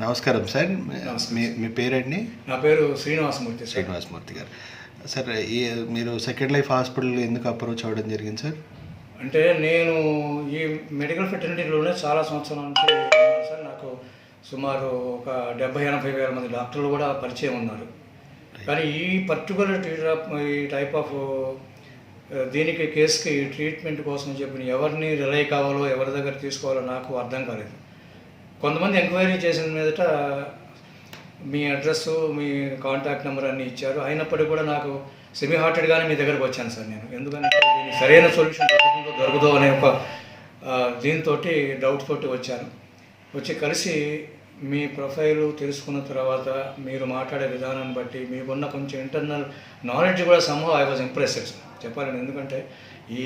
నమస్కారం సార్. మీ మీ పేరండి? నా పేరు శ్రీనివాసమూర్తి. శ్రీనివాసమూర్తి గారు. సార్, మీరు సెకండ్ లైఫ్ హాస్పిటల్ ఎందుకు అప్రోచ్ అవ్వడం జరిగింది సార్? అంటే నేను ఈ మెడికల్ ఫెటర్నిటీలోనే చాలా సంవత్సరాల నుంచి ఉన్నాను సార్. నాకు సుమారు ఒక 70-80 వేల మంది డాక్టర్లు కూడా పరిచయం ఉన్నారు. కానీ ఈ పర్టికులర్ ఈ టైప్ ఆఫ్ దీనికి కేసుకి ట్రీట్మెంట్ కోసం చెప్పిన ఎవరిని రిలై కావాలో ఎవరి దగ్గర తీసుకోవాలో నాకు అర్థం కాలేదు. కొంతమంది ఎంక్వైరీ చేసిన మీదట మీ అడ్రస్, మీ కాంటాక్ట్ నెంబర్ అన్నీ ఇచ్చారు. అయినప్పటికీ కూడా నాకు సెమీ హార్టెడ్గానే మీ దగ్గరకు వచ్చాను సార్ నేను. ఎందుకంటే దీనికి సరైన సొల్యూషన్ దొరకదో అనే ఒక దీంతో డౌట్ తోటి వచ్చాను. వచ్చి కలిసి మీ ప్రొఫైల్ తెలుసుకున్న తర్వాత మీరు మాట్లాడే విధానాన్ని బట్టి మీకున్న కొంచెం ఇంటర్నల్ నాలెడ్జ్ కూడా సమ్హౌ ఐ వాజ్ ఇంప్రెస్డ్ చెప్పాలండి. ఎందుకంటే ఈ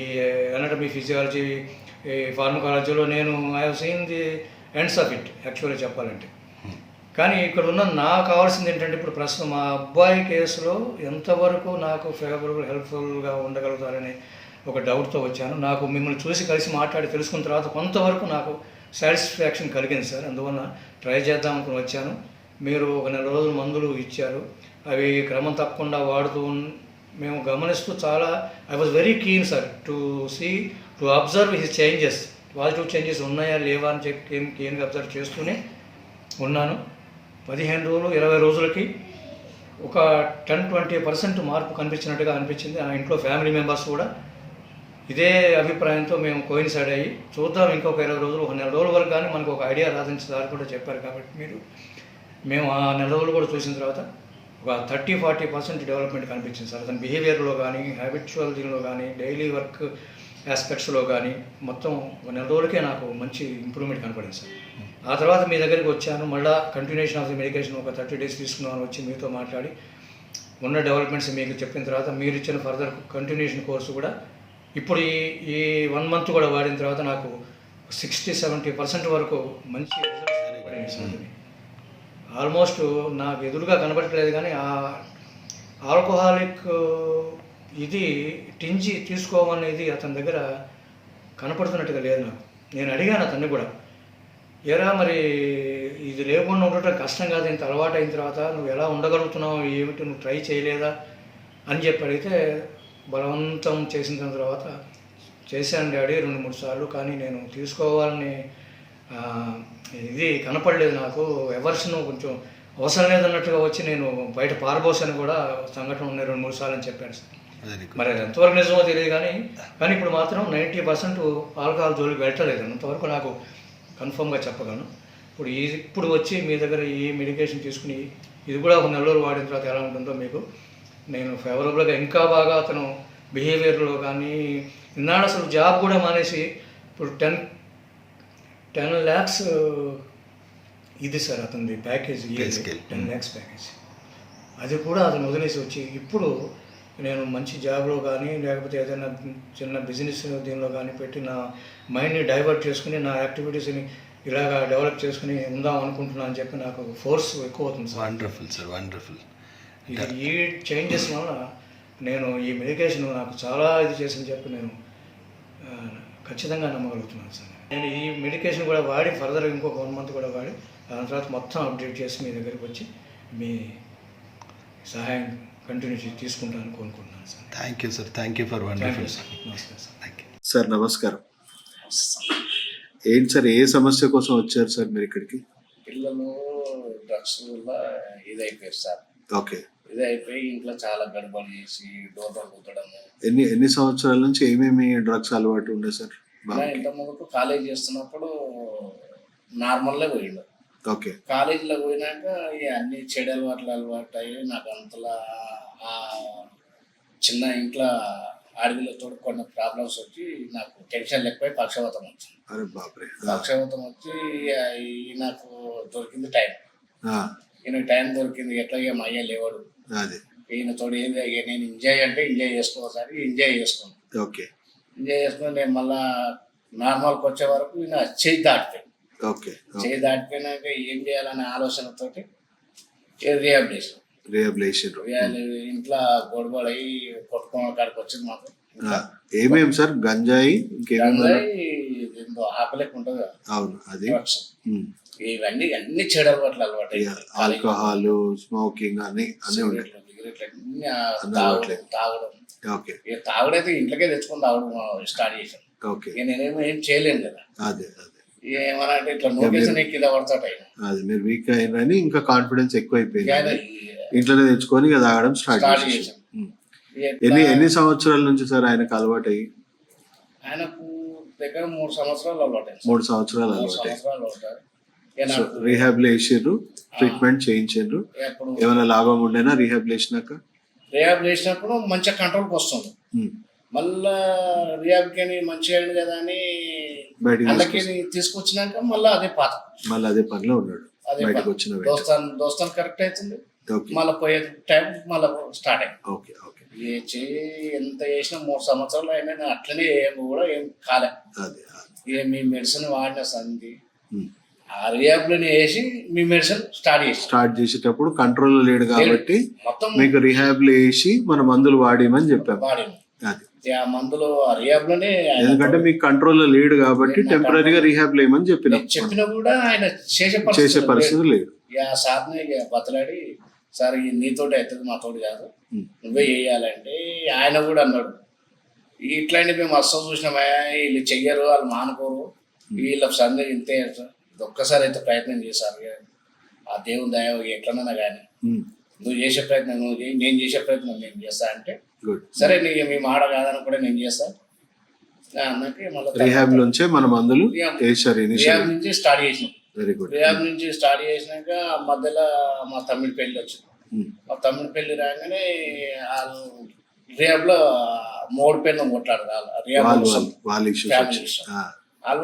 ఎనాటమీ, ఫిజియాలజీ, ఈ ఫార్మకాలజీలో నేను I have seen the ends of it యాక్చువల్గా చెప్పాలంటే. కానీ ఇక్కడ ఉన్న నాకు కావాల్సింది ఏంటంటే ఇప్పుడు ప్రస్తుతం మా అబ్బాయి కేసులో ఎంతవరకు నాకు ఫేవరబుల్, హెల్ప్ఫుల్గా ఉండగలుగుతారనే ఒక డౌట్తో వచ్చాను. నాకు మిమ్మల్ని చూసి కలిసి మాట్లాడి తెలుసుకున్న తర్వాత కొంతవరకు నాకు సాటిస్ఫాక్షన్ కలిగింది సార్. అందువల్ల ట్రై చేద్దాం అనుకుని వచ్చాను. మీరు ఒక 4 రోజులు మందులు ఇచ్చారు. అవి క్రమం తప్పకుండా వాడుతూ మేము గమనిస్తూ చాలా I was very keen sir to observe his changes, positive changes ఉన్నాయా లేవా అని చెప్పి కీన్గా అబ్జర్వ్ చేస్తూనే ఉన్నాను. 15 రోజులు 20 రోజులకి ఒక 10-20% మార్పు కనిపించినట్టుగా అనిపించింది. ఆ ఇంట్లో ఫ్యామిలీ మెంబర్స్ కూడా ఇదే అభిప్రాయంతో మేము కోయిన్సైడ్ అయ్యి చూద్దాం ఇంకొక 20 రోజులు, ఒక 4 రోజుల వరకు కానీ మనకు ఒక ఐడియా రాదని సార్ కూడా చెప్పారు. కాబట్టి మేము ఆ 4 రోజులు కూడా చూసిన తర్వాత ఒక 30-40% డెవలప్మెంట్ కనిపించింది సార్. అతని బిహేవియర్లో కానీ, హ్యాబిచువల్ దీనిలో కానీ, డైలీ వర్క్ ఆస్పెక్ట్స్లో కానీ మొత్తం ఒక 4 రోజులకే నాకు మంచి ఇంప్రూవ్మెంట్ కనపడింది సార్. ఆ తర్వాత మీ దగ్గరికి వచ్చాను. మళ్ళీ కంటిన్యూషన్ ఆఫ్ ది మెడికేషన్ ఒక 30 days తీసుకున్నాను. వచ్చి మీతో మాట్లాడి ఉన్న డెవలప్మెంట్స్ మీకు చెప్పిన తర్వాత మీరు ఇచ్చిన ఫర్దర్ కంటిన్యూషన్ కోర్సు కూడా ఇప్పుడు ఈ 1 month కూడా వాడిన తర్వాత నాకు 60-70% వరకు మంచి రిజల్ట్స్ పడింది. ఆల్మోస్ట్ నాకు ఎదురుగా కనబడట్లేదు కానీ ఆ ఆల్కహాలిక్ ఇది టింజి తీసుకోమనేది అతని దగ్గర కనపడుతున్నట్టుగా లేదు నాకు. నేను అడిగాను అతన్ని కూడా, ఏరా మరి ఇది లేకుండా ఉండటం కష్టం కాదు, ఇంత అలవాటు అయిన తర్వాత నువ్వు ఎలా ఉండగలుగుతున్నావు, ఏమిటి నువ్వు ట్రై చేయలేదా అని చెప్పి అడిగితే బలవంతం చేసిన తర్వాత చేశాను డాడీ 2-3 సార్లు, కానీ నేను తీసుకోవాలని ఇది కనపడలేదు నాకు. ఎవర్షన్ కొంచెం అవసరం లేదన్నట్టుగా వచ్చి నేను బయట పారబోసాను కూడా సంఘటన ఉన్నాయి 2-3 సార్లు అని చెప్పాను సార్. మరి అది ఎంతవరకు నిజమో తెలియదు కానీ ఇప్పుడు మాత్రం 90% ఆల్కహాల్ జోలికి వెళ్ళలేదు. అంతవరకు నాకు కన్ఫర్మ్గా చెప్పగలను. ఇప్పుడు వచ్చి మీ దగ్గర ఈ మెడికేషన్ తీసుకుని ఇది కూడా ఒక 4 రోజులు వాడిన తర్వాత ఎలా ఉంటుందో మీకు నేను ఫేవరబుల్గా ఇంకా బాగా అతను బిహేవియర్లో కానీ ఇన్నాడు అసలు జాబ్ కూడా మానేసి ఇప్పుడు 10 lakhs ఇది సార్ అతనిది ప్యాకేజ్, 10 lakhs ప్యాకేజ్. అది కూడా అతను వదిలేసి వచ్చి ఇప్పుడు నేను మంచి జాబ్లో కానీ లేకపోతే ఏదైనా చిన్న బిజినెస్ దీనిలో కానీ పెట్టి నా మైండ్ని డైవర్ట్ చేసుకుని నా యాక్టివిటీస్ని ఇలాగా డెవలప్ చేసుకుని ఉందాం అనుకుంటున్నాను అని చెప్పి నాకు ఫోర్స్ ఎక్కువ అవుతుంది సార్. Wonderful sir, wonderful. ఈ చేంజెస్ వల్ల నేను ఈ మెడికేషన్ నాకు చాలా ఇది చేసింది చెప్పి నేను ఖచ్చితంగా నమ్మగలుగుతున్నాను సార్. నేను ఈ మెడికేషన్ కూడా వాడి ఫర్దర్ ఇంకొక 1 month కూడా వాడి దాని తర్వాత మొత్తం అప్డేట్ చేసి మీ దగ్గరికి వచ్చి మీ సహాయం కంటిన్యూ తీసుకుంటాను కోరుకుంటున్నాను sir. Thank you sir, thank you for wonderful sir. నమస్కారం సార్. Thank you sir. నమస్కారం. ఏంటి సార్, ఏ సమస్య కోసం వచ్చారు సార్ మీరు ఇక్కడికి? పిల్లలు డ్రగ్స్ వల్ల ఇదైపోయారు సార్. ఓకే. ఇదైపోయి ఇంట్లో చాలా గడబడి చేసి డోర్ కుట్టడము. ఎన్ని సంవత్సరాల నుంచి ఏమేమి డ్రగ్స్ అలవాటు ఉండే సార్? ఇంత ముందుకు కాలేజ్ చేస్తున్నప్పుడు నార్మల్గా పోయిండు. ఓకే. కాలేజీలో పోయినాక అన్ని చెడు అలవాటు అయ్యి నాకు అంతలా చిన్న ఇంట్లో అడవిలతో కొన్ని ప్రాబ్లమ్స్ వచ్చి నాకు టెన్షన్ లేకపోయి పక్షవాతం వచ్చింది. అరే బాప్రే. పక్షవాతం వచ్చి నాకు దొరికింది టైం. ఈయన టైం దొరికింది. ఎట్లా మా అయ్య లేవాడు, ఈయన తోడు ఏంది నేను ఎంజాయ్ అంటే ఎంజాయ్ చేసుకోవాలి, ఎంజాయ్ చేసుకోను. ఓకే. ఎంజాయ్ చేసుకుని నేను మళ్ళా నార్మల్కి వచ్చే వరకు ఈయన చేయి దాటిపోయింది. ఓకే. చేయి దాటిపోయినాక ఏం చేయాలనే ఆలోచనతోటి రిహాబిలిటేషన్ ఇంట్లో గొడవడయి కొట్టుకోవడం కాడికి వచ్చింది మాకు. ఏమేమి సార్? గంజాయి, ఉందో ఆకలేక ఉంటుంది కదా అవును అది drugs. ఇవన్నీ అన్ని చెడు అలవాటు ఆల్కహాల్, స్మోకింగ్ అన్ని అన్ని ఉంటాయి. సిగరెట్లు అన్ని అన్ని తాగడం ఓకే ఇక తాగుడైతే ఇంట్లోకే తెచ్చుకొని తాగడం స్టార్ట్ చేశాను. ఓకే ఇక నేనేమో ఏం చేయలేను కదా, అదే ఏమన్నా అంటే ఇట్లా నోకేషన్ కింద పడతాడు ఆయన. అది మీరు వీక్ అయినని ఇంకా కాన్ఫిడెన్స్ ఎక్కువైపోయింది. ఆయన ఇంట్లోనే తెచ్చుకొని ఇక తాగడం స్టార్ట్ స్టార్ట్ చేశారు. చేశాను. ఎట్లా ఎన్ని సంవత్సరాల నుంచి సార్ ఆయనకు అలవాటు అయ్యి? ఆయనకు దగ్గర 3 సంవత్సరాలు అలవాటు. 3 సంవత్సరాలు 3 అలవాటు అయ్యి. సంవత్సరాలు అలవాటు. ఇక సో నాకు రీహాబ్ చేసిర్రు, ట్రీట్మెంట్ చేయించారు, ఎప్పుడు ఏమైనా లాభం ఉండేనా రీహాబ్ చేసినాక? రియాబ్ చేసినప్పుడు మంచిగా కంట్రోల్కి వస్తుంది. మళ్ళా రియాబ్కి మంచిగా అయింది కదా అని బయటికి అందుకే తీసుకొచ్చినాక మళ్ళీ అదే పాత, మళ్ళీ అదే పనిలో ఉన్నాడు. అదే బయటకు పాత. వచ్చిన వెంటనే. దోస్తాను కరెక్ట్ అవుతుంది, ఓకే మళ్ళీ పోయే టైం మళ్ళీ స్టార్ట్ అయింది. ఓకే ఓకే ఏ చేయి ఎంత చేసినా 3 సంవత్సరాలు అయినా నేను అట్లనే ఏం కూడా ఏం కాలే. అదే ఏ మీ మెడిసిన్ వాడిన సంది ఉమ్. ఆ రియాబ్లోనే వేసి మీ మెడిసిన్ స్టార్ట్ చేసి స్టార్ట్ చేసేటప్పుడు కంట్రోల్ లేడు కాబట్టి మొత్తం మీకు రిహాబ్ లో వేసి మన మందులు వాడేమని చెప్పాం. వాడింది. అది ఆ మందులో ఆ రియాబ్లోనే ఎందుకంటే మీకు కంట్రోల్ లో లేడు కాబట్టి టెంపరీగా రిహాబ్ లో ఏమని చెప్పినాం. చెప్పినా కూడా ఆయన చేసే చేసే పరిస్థితి లేదు. ఇక ఆ సార్ని ఇక బతలాడి, సార్ ఇది నీతోటి అవుతుంది మాతోటి కాదు, నువ్వే చేయాలంటే ఆయన కూడా అన్నాడు ఇట్లాంటి మేము అస్సం చూసినామా, వీళ్ళు చెయ్యరు, వాళ్ళు మానుకోరు, వీళ్ళ సందే ఇంతే, ఒక్కసారి అయితే ప్రయత్నం చేశారు, ఆ దేవుని దయ ఎట్లన్నా కానీ నువ్వు చేసే ప్రయత్నం నువ్వు చేయి, నేను చేసే ప్రయత్నం నేను చేస్తా అంటే గుడ్. సరే నీ మీ మాట కాదని కూడా నేను చేస్తా అన్నకి మళ్ళీ రిహాబ్ నుంచే మన మందులు వేసారు ఇనిషియల్. రియాబ్ నుంచి స్టార్ట్ చేసినాం. Very good. రియాబ్ నుంచి స్టార్ట్ చేసినాక మధ్యలో మా తమ్ముడి పెళ్ళి వచ్చింది. మా తమ్ముడి పెళ్లి రాగానే వాళ్ళు రియాబ్లో 3 పేర్లు కొట్లాడదు రియాబ్ వాళ్ళ ఇష్యూస్ ఫ్యామిలీ విషయం.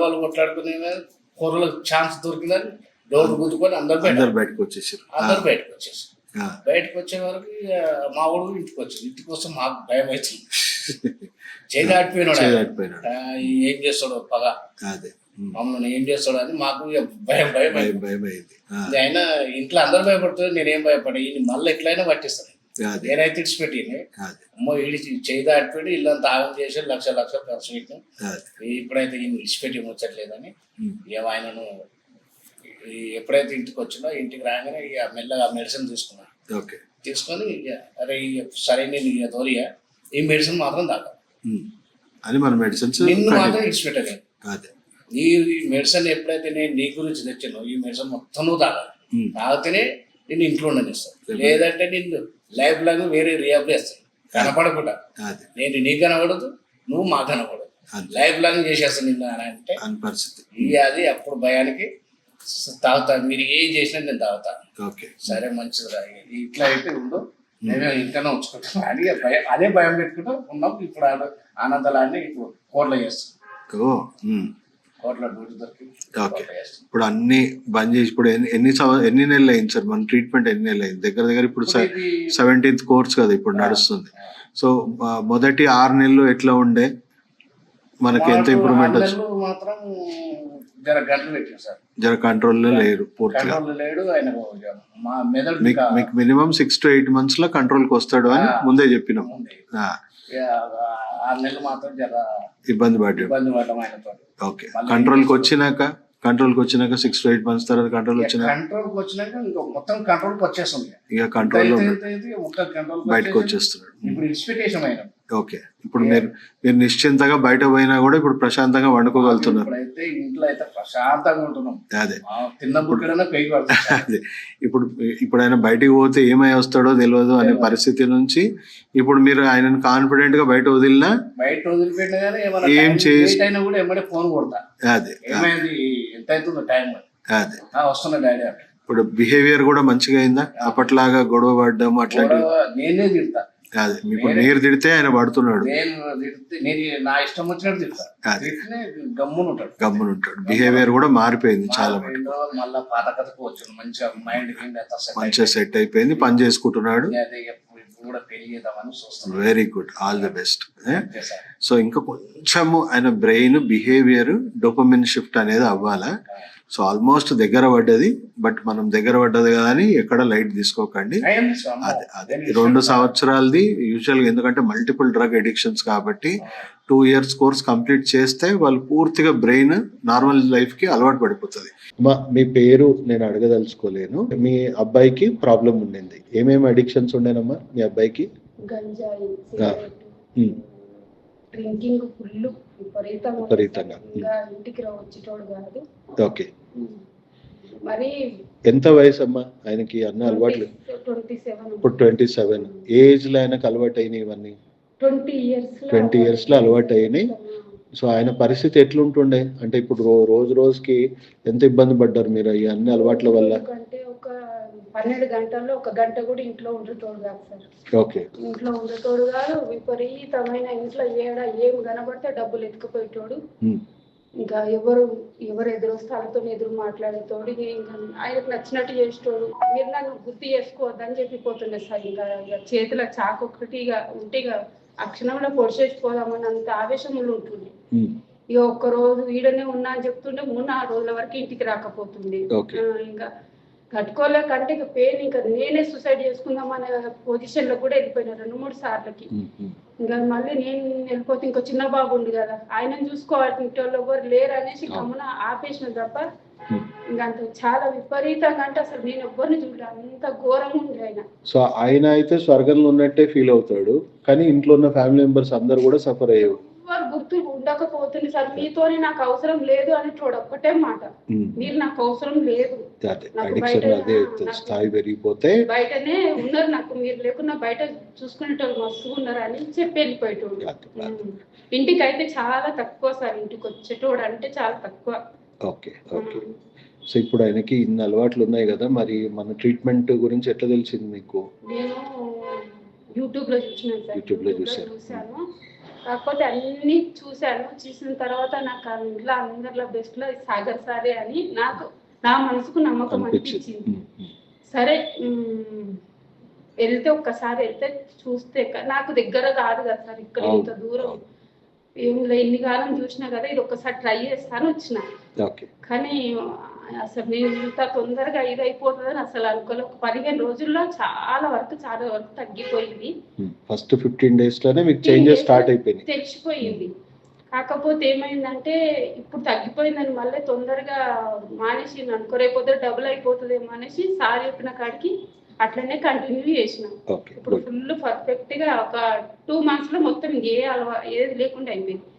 వాళ్ళు కొట్లాడుకునే కూరలకు ఛాన్స్ దొరికిందని డోర్ గుద్దుకొని అందరు బయటకు వచ్చేసారు. బయటకు వచ్చేసి బయటకు వచ్చే వరకు మా ఊరు ఇంటికి వచ్చింది. ఇంటికి వస్తే మాకు భయం అవుతుంది, చేయి దాటిపోయినాడు, ఏం చేస్తాడు పగ, అదే మమ్మల్ని ఏం చేస్తాడు అని మాకు భయం భయం భయం అయింది. ఆయన ఇంట్లో అందరు భయపడుతుంది, నేనేం భయపడా, ఈయన మళ్ళీ ఎట్లయినా పట్టిస్తాను, నేనైతే ఇడిచిపెట్టి అమ్మో ఈడి చేయి దాటిపెట్టి ఇల్లంతా ఆగం చేసి లక్షలు ఖర్చు పెట్టినాం, ఇప్పుడైతే ఈయన ఇడిచిపెట్టి ముచ్చట్లేదని ఇక ఆయనను ఎప్పుడైతే ఇంటికి వచ్చిందో ఇంటికి రాగానే ఇక మెల్లగా మెడిసిన్ తీసుకున్నాను. తీసుకొని ఇక అరే సరే నేను ఇక తోలియా ఈ మెడిసిన్ మాత్రం తాగా అని మన మెడిసిన్స్ నిన్ను మాత్రం ఇడిచిపెట్టలేదు. ఈ మెడిసిన్ ఎప్పుడైతే నేను నీ గురించి తెచ్చానో ఈ మెడిసిన్ మొత్తం నువ్వు తాగాలి, తాగితేనే నేను ఇంట్లో ఉండనిస్తాను, లేదంటే నిన్ను లైఫ్ లాగా వేరే రియాబ్ చేస్తాను కనపడకుండా, నేను నీకు కనపడదు నువ్వు మాకు కనపడదు, లైఫ్ లాగా చేసేస్తాను నిన్ను అని అంటే పరిస్థితి. ఇక అది అప్పుడు భయానికి తాగుతా, మీరు ఏం చేసినా నేను తాగుతా, సరే మంచిది రా ఇట్లా అయితే ఉండు మేమే ఇంట్లోనే ఉంచుకుంటాం అని భయం, అదే భయం పెట్టుకుంటూ ఉన్నాం. ఇప్పుడు ఆనందాలన్నీ ఇప్పుడు కోట్ల చేస్తాం, కోట్ల డ్యూటీ దొరికి. ఇప్పుడు అన్ని బంద్ చేసి ఇప్పుడు ఎన్ని నెలలు అయింది సార్ మన ట్రీట్మెంట్? ఎన్ని నెలలు అయింది? దగ్గర దగ్గర ఇప్పుడు 17th కోర్స్ కదా ఇప్పుడు నడుస్తుంది. సో మొదటి 6 నెలలు ఎట్లా ఉండే, మనకి ఎంత ఇంప్రూవ్మెంట్ వచ్చింది? మాత్రం జర గంటలు పెట్టారు సార్, జర కంట్రోల్లో లేరు పూర్తిగా, లేడు ఆయన. మీకు మినిమం 6 to 8 months లో కంట్రోల్కి వస్తాడు అని ముందే చెప్పినాం. 6 నెలలు మాత్రం జర ఇబ్బంది పడ్డాం ఆయనతో. ఓకే, కంట్రోల్కి వచ్చినాక 6 to 8 months తర్వాత కంట్రోల్కి వచ్చినాక ఇంకా మొత్తం కంట్రోల్కి వచ్చేస్తుంది, ఇక కంట్రోల్లో మొత్తం బయటకు వచ్చేస్తున్నాడు. ఇప్పుడు ఇన్స్పిరేషన్ అయినా ఓకే, ఇప్పుడు మీరు నిశ్చింతగా బయట పోయినా కూడా ఇప్పుడు ప్రశాంతంగా వండుకోగలుగుతున్నారు. ఇప్పుడైతే ఇంట్లో అయితే ప్రశాంతంగా ఉంటున్నాం. అదే తిన్న బుక్కడైనా పెయిన్ పడుతుంది. అదే ఇప్పుడు ఆయన బయటికి పోతే ఏమై వస్తాడో తెలియదు అనే పరిస్థితి నుంచి ఇప్పుడు మీరు ఆయనను కాన్ఫిడెంట్ గా బయట వదిలిపెట్టినా కానీ ఏం చేసినా కూడా ఏమంటే ఫోన్ కొడతా, అదే ఏమైంది ఎంత అవుతుందో టైం, అదే వస్తున్నా డాడీ అంటే. ఇప్పుడు బిహేవియర్ కూడా మంచిగా అయిందా? అప్పట్లాగా గొడవ పడ్డం అట్లాంటి? నేనే తిడతా, అదే ఇప్పుడు మీరు తిడితే ఆయన పడుతున్నాడు, నేను నా ఇష్టం వచ్చినట్టు తిడతా, గమ్మునుంటాడు. బిహేవియర్ కూడా మారిపోయింది చాలా మళ్ళీ పాత కథకు వచ్చాను, మంచిగా మైండ్ మంచిగా సెట్ అయిపోయింది, పని చేసుకుంటున్నాడు. కూడా పెళ్లి చేద్దామని చూస్తున్నాను. Very good, all the best. So ఇంకా కొంచెము ఆయన బ్రెయిన్ బిహేవియర్ డోపమిన్ షిఫ్ట్ అనేది అవ్వాలా. సో ఆల్మోస్ట్ దగ్గర పడ్డది, బట్ మనం దగ్గర పడ్డది కదా అని ఎక్కడ లైట్ తీసుకోకండి. అదే 2 సంవత్సరాలది యూజువల్గా, ఎందుకంటే మల్టిపుల్ డ్రగ్ అడిక్షన్స్ కాబట్టి 2 years కోర్స్ కంప్లీట్ చేస్తే వాళ్ళు పూర్తిగా బ్రెయిన్ నార్మల్ లైఫ్కి అలవాటు పడిపోతుంది. మీ పేరు నేను అడగదలుచుకోలేను. మీ అబ్బాయికి ప్రాబ్లం ఉండింది, ఏమేమి అడిక్షన్స్ ఉండేనమ్మా మీ అబ్బాయికి? గంజాయి, ఆ. ఉమ్. డ్రింకింగ్ ఫుల్ విపరీతంగా. ఇంకా ఇంటికి వచ్చేటోడు కాదు. ఓకే. మరి ఎంత వయసు అమ్మా ఆయనకి? అన్న అలవాట్లు 27. ఇప్పుడు 27 ఏజ్ లో ఆయనకు అలవాటు అయినాయి ఇవన్నీ. 20 years లో అలవాటు అయినాయి. సో ఆయన పరిస్థితి ఎట్లుంటుండే అంటే ఇప్పుడు రోజు రోజుకి ఎంత ఇబ్బంది పడ్డారు మీరు ఈ అన్ని అలవాట్ల వల్ల? అంటే ఒక 12 గంటల్లో 1 గంట కూడా ఇంట్లో ఉండేటోడు కాదు సార్. ఓకే. ఇంట్లో ఉండేటోడు కాదు, విపరీతమైన ఇంట్లో ఏం కనబడితే డబ్బులు ఎత్తుకుపోయేటోడు. ఇంకా ఎవరు ఎదురొస్తే వాళ్ళతో ఎదురు మాట్లాడేటోడు. ఇంకా ఆయనకు నచ్చినట్టు చేసేటోడు. మీరు నన్ను గుర్తు చేసుకోవద్దని చెప్పిపోతుండే సార్. ఇంకా చేతిలో చాకు ఒక్కటి ఉంటే ఆ క్షణంలో పొడిచేసిపోదామని అంత ఆవేశంలో ఉంటుంది. ఇక ఒక్కరోజు వీడనే ఉన్నా అని చెప్తుండే 3-4 రోజుల వరకు ఇంటికి రాకపోతుంది. ఇంకా కట్టుకోలేకంటే ఇక పెయిన్, ఇంకా నేనే సూసైడ్ చేసుకుందామనే పొజిషన్ లో కూడా వెళ్ళిపోయినా 2-3 సార్లకి. ఇంకా మళ్ళీ నేను వెళ్ళిపోతే ఇంకో చిన్న బాబు ఉంది కదా, ఆయనను చూసుకోవాలి, ఇంట్లో ఎవరు లేరు అనేసి గమన ఆపేసిన తప్ప ఇంకా అంత చాలా విపరీతంగా అంటే అసలు నేను ఎవ్వరిని చూడలే, అంత ఘోరంగా ఉంది ఆయన. సో ఆయన అయితే స్వర్గంలో ఉన్నట్టే ఫీల్ అవుతాడు, కానీ ఇంట్లో ఉన్న ఫ్యామిలీ మెంబర్స్ అందరు కూడా సఫర్ అయ్యారు. ఎవరు గుర్తు ఉండకపోతుంది సార్, మీతోనే నాకు అవసరం లేదు అని చూడ ఒక్కటే మాట, మీరు నాకు అవసరం లేదు, స్థాయి పెరిగిపోతే బయటనే ఉన్నారు, నాకు మీరు లేకున్నా బయట చూసుకునేటోళ్ళు మస్తుగా ఉన్నారు అని చెప్పి వెళ్ళిపోయేటోడు. ఇంటికి అయితే చాలా తక్కువ సార్, ఇంటికి వచ్చేటోడు అంటే చాలా తక్కువ. ఓకే. ఓకే. సో ఇప్పుడు ఆయనకి ఇన్ని అలవాట్లు ఉన్నాయి కదా, మరి మన ట్రీట్మెంట్ గురించి ఎట్లా తెలిసింది మీకు? నేను యూట్యూబ్ లో చూసినాను సార్. యూట్యూబ్ లో చూసాను. కాకపోతే అన్ని చూసిన తర్వాత నాకు ఇంట్లో అందరిలో బెస్ట్ లో సాగర్ సారే అని నాకు నా మనసుకు నమ్మకం అనిపించింది. సరే ఒక్కసారి వెళ్తే చూస్తే నాకు దగ్గర కాదు కదా సార్, ఇక్కడ ఇంత దూరం ఏం ఇన్ని కాలం చూసినా కదా, ఇది ఒక్కసారి ట్రై చేస్తాను వచ్చిన. కానీ అసలు నేను ఇంత తొందరగా ఇది అయిపోతుందని అసలు అనుకోలే. ఒక 15 రోజుల్లో చాలా వరకు తగ్గిపోయింది. ఫస్ట్ 15 days లోనే మీకు చేంజెస్ స్టార్ట్ అయిపోయింది, తెచ్చిపోయింది. కాకపోతే ఏమైందంటే ఇప్పుడు తగ్గిపోయిందని మళ్ళీ తొందరగా మానేసి అనుకోరైపోతే డబుల్ అయిపోతుందేమో అనేసి సార్ చెప్పిన కాడికి అట్లనే కంటిన్యూ చేసినాం. ఇప్పుడు ఫుల్ పర్ఫెక్ట్ గా ఒక 2 months లో మొత్తం ఏది లేకుండా అయిపోయింది.